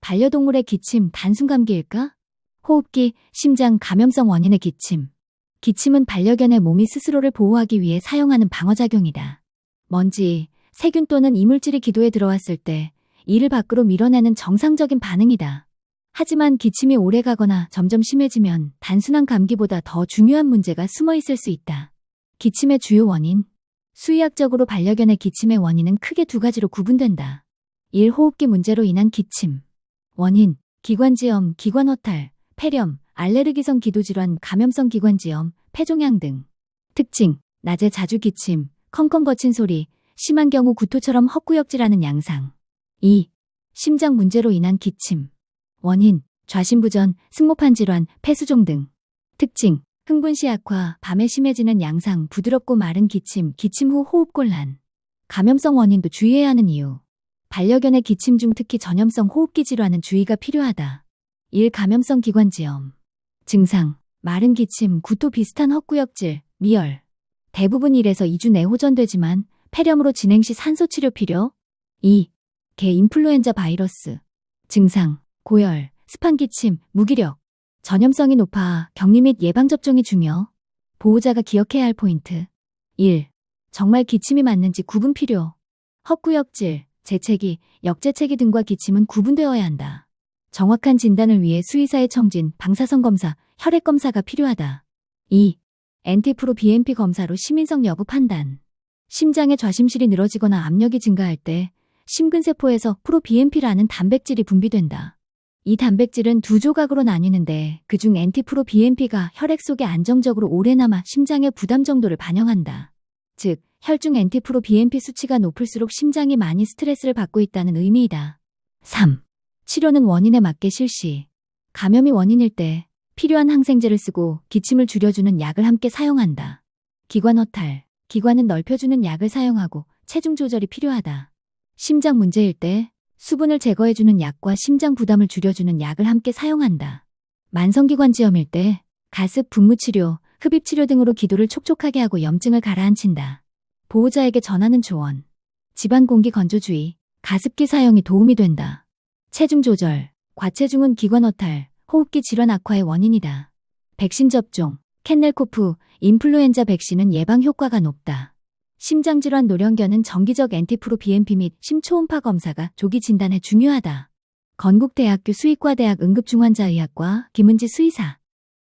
반려동물의 기침 단순 감기일까? 호흡기, 심장 감염성 원인의 기침. 기침은 반려견의 몸이 스스로를 보호하기 위해 사용하는 방어작용이다. 먼지, 세균 또는 이물질이 기도에 들어왔을 때 이를 밖으로 밀어내는 정상적인 반응이다. 하지만 기침이 오래가거나 점점 심해지면 단순한 감기보다 더 중요한 문제가 숨어 있을 수 있다. 기침의 주요 원인. 수의학적으로 반려견의 기침의 원인은 크게 두 가지로 구분된다. 1. 호흡기 문제로 인한 기침. 원인, 기관지염, 기관허탈, 폐렴, 알레르기성 기도질환, 감염성 기관지염, 폐종양 등. 특징, 낮에 자주 기침, 컹컹 거친 소리, 심한 경우 구토처럼 헛구역질하는 양상. 2. 심장 문제로 인한 기침. 원인, 좌심부전, 승모판 질환, 폐수종 등. 특징, 흥분시 악화, 밤에 심해지는 양상, 부드럽고 마른 기침, 기침 후 호흡곤란. 감염성 원인도 주의해야 하는 이유. 반려견의 기침 중 특히 전염성 호흡기 질환은 주의가 필요하다. 1. 감염성 기관지염. 증상, 마른 기침, 구토 비슷한 헛구역질, 미열. 대부분 1에서 2주 내 호전되지만 폐렴으로 진행 시 산소치료 필요. 2. 개 인플루엔자 바이러스. 증상, 고열, 습한 기침, 무기력. 전염성이 높아 격리 및 예방접종이 중요. 보호자가 기억해야 할 포인트. 1. 정말 기침이 맞는지 구분 필요. 헛구역질, 재채기, 역재채기 등과 기침은 구분되어야 한다. 정확한 진단을 위해 수의사의 청진, 방사선 검사, 혈액 검사가 필요하다. 2. NT-proBNP 검사로 시민성 여부 판단. 심장의 좌심실이 늘어지거나 압력이 증가할 때 심근세포에서 프로BNP라는 단백질이 분비된다. 이 단백질은 두 조각으로 나뉘는데 그중 NT-proBNP가 혈액 속에 안정적으로 오래 남아 심장의 부담 정도를 반영한다. 즉, 혈중 NT-proBNP 수치가 높을수록 심장이 많이 스트레스를 받고 있다는 의미이다. 3. 치료는 원인에 맞게 실시. 감염이 원인일 때 필요한 항생제를 쓰고 기침을 줄여주는 약을 함께 사용한다. 기관허탈, 기관은 넓혀주는 약을 사용하고 체중 조절이 필요하다. 심장 문제일 때 수분을 제거해주는 약과 심장 부담을 줄여주는 약을 함께 사용한다. 만성기관지염일 때 가습, 분무치료, 흡입치료 등으로 기도를 촉촉하게 하고 염증을 가라앉힌다. 보호자에게 전하는 조언. 집안 공기 건조주의, 가습기 사용이 도움이 된다. 체중 조절, 과체중은 기관허탈, 호흡기 질환 악화의 원인이다. 백신 접종, 캔넬코프, 인플루엔자 백신은 예방 효과가 높다. 심장질환 노령견은 정기적 NT-proBNP 및 심초음파 검사가 조기 진단에 중요하다. 건국대학교 수의과대학 응급중환자의학과 김은지 수의사.